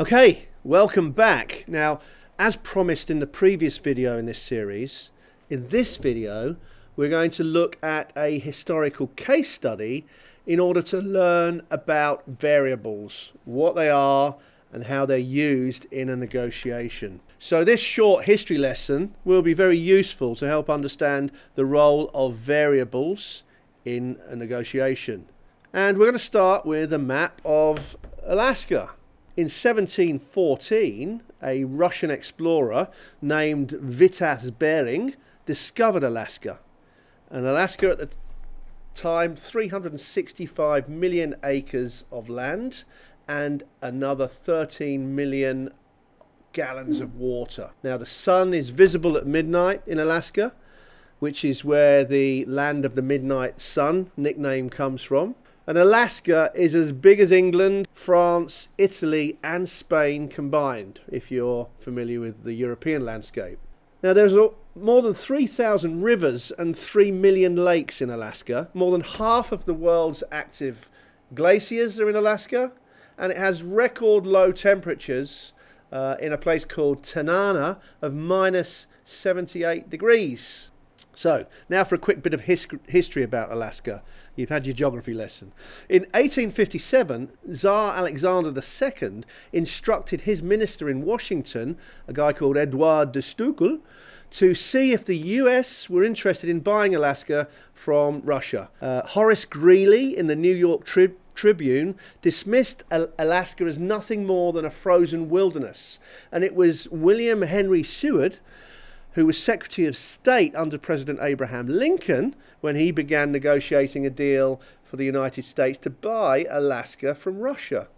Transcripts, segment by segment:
Okay, welcome back. Now, as promised in the previous video in this series, in this video we're going to look at a historical case study in order to learn about variables, what they are and how they're used in a negotiation. So this short history lesson will be very useful to help understand the role of variables in a negotiation. And we're going to start with a map of Alaska. In 1714, a Russian explorer named Vitas Bering discovered Alaska. And Alaska at the time, 365 million acres of land and another 13 million gallons of water. Now the sun is visible at midnight in Alaska, which is where the land of the midnight sun nickname comes from. And Alaska is as big as England, France, Italy and Spain combined, if you're familiar with the European landscape. Now there's more than 3,000 rivers and 3 million lakes in Alaska. More than half of the world's active glaciers are in Alaska. And it has record low temperatures in a place called Tanana of minus 78 degrees. So, now for a quick bit of history about Alaska. You've had your geography lesson. In 1857, Tsar Alexander II instructed his minister in Washington, a guy called Edward de Stuckel, to see if the US were interested in buying Alaska from Russia. Horace Greeley in the New York Tribune dismissed Alaska as nothing more than a frozen wilderness. And it was William Henry Seward, who was Secretary of State under President Abraham Lincoln, when he began negotiating a deal for the United States to buy Alaska from Russia.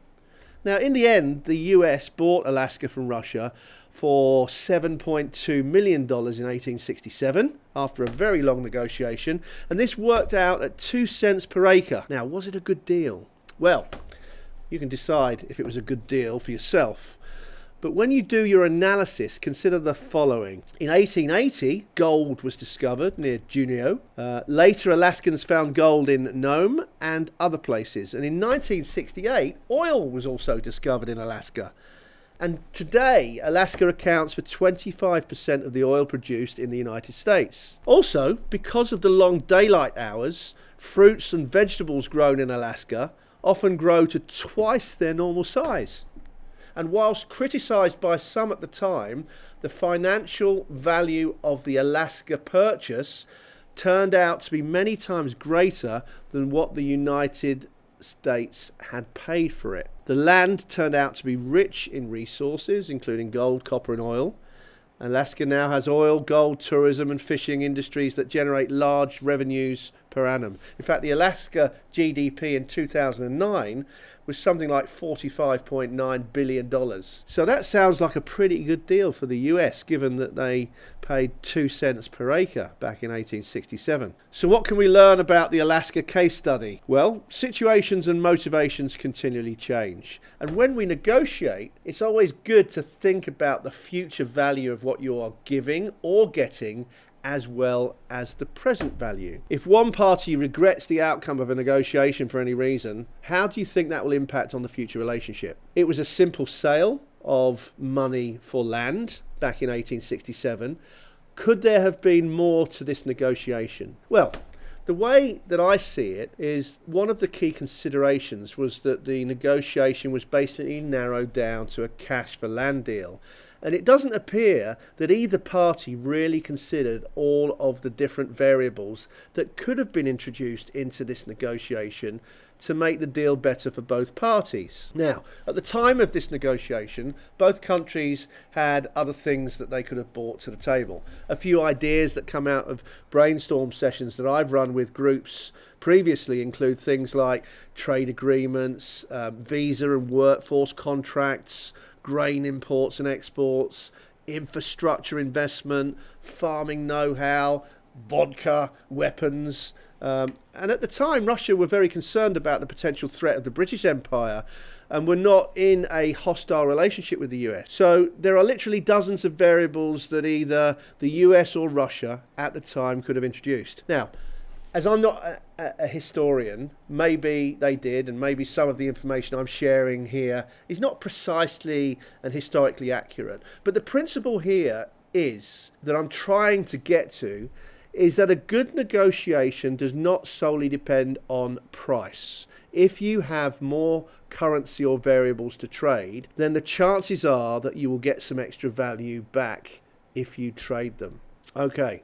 Now, in the end, the US bought Alaska from Russia for $7.2 million in 1867, after a very long negotiation, and this worked out at 2 cents per acre. Now, was it a good deal? Well, you can decide if it was a good deal for yourself. But when you do your analysis, consider the following. In 1880, gold was discovered near Juneau. Later, Alaskans found gold in Nome and other places. And in 1968, oil was also discovered in Alaska. And today, Alaska accounts for 25% of the oil produced in the United States. Also, because of the long daylight hours, fruits and vegetables grown in Alaska often grow to twice their normal size. And whilst criticised by some at the time, the financial value of the Alaska purchase turned out to be many times greater than what the United States had paid for it. The land turned out to be rich in resources, including gold, copper and oil. Alaska now has oil, gold, tourism and fishing industries that generate large revenues per annum. In fact, the Alaska GDP in 2009 was something like $45.9 billion. So that sounds like a pretty good deal for the US, given that they paid 2 cents per acre back in 1867. So what can we learn about the Alaska case study? Well, situations and motivations continually change. And when we negotiate, it's always good to think about the future value of what you are giving or getting, as well as the present value. If one party regrets the outcome of a negotiation for any reason, how do you think that will impact on the future relationship? It was a simple sale of money for land back in 1867. Could there have been more to this negotiation? Well, the way that I see it is one of the key considerations was that the negotiation was basically narrowed down to a cash for land deal. And it doesn't appear that either party really considered all of the different variables that could have been introduced into this negotiation to make the deal better for both parties. Now, at the time of this negotiation, both countries had other things that they could have brought to the table. A few ideas that come out of brainstorm sessions that I've run with groups previously include things like trade agreements, visa and workforce contracts, grain imports and exports, infrastructure investment, farming know-how, vodka, weapons. And at the time, Russia were very concerned about the potential threat of the British Empire and were not in a hostile relationship with the US. So there are literally dozens of variables that either the US or Russia at the time could have introduced. Now, As I'm not a historian, maybe they did, and maybe some of the information I'm sharing here is not precisely and historically accurate. But the principle here is that I'm trying to get to is that a good negotiation does not solely depend on price. If you have more currency or variables to trade, then the chances are that you will get some extra value back if you trade them. Okay.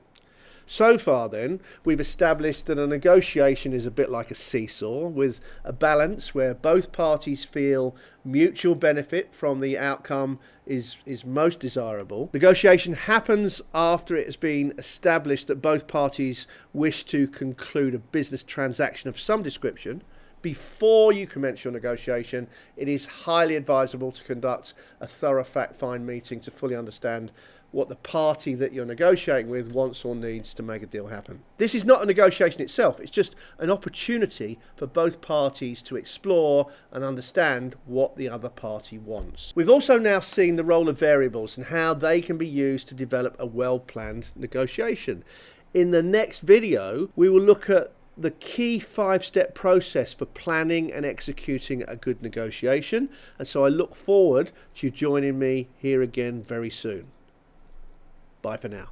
So far then, we've established that a negotiation is a bit like a seesaw with a balance where both parties feel mutual benefit from the outcome is most desirable. Negotiation happens after it has been established that both parties wish to conclude a business transaction of some description. Before you commence your negotiation, it is highly advisable to conduct a thorough fact-find meeting to fully understand what the party that you're negotiating with wants or needs to make a deal happen. This is not a negotiation itself, it's just an opportunity for both parties to explore and understand what the other party wants. We've also now seen the role of variables and how they can be used to develop a well-planned negotiation. In the next video, we will look at the key 5-step process for planning and executing a good negotiation. And so I look forward to you joining me here again very soon. Bye for now.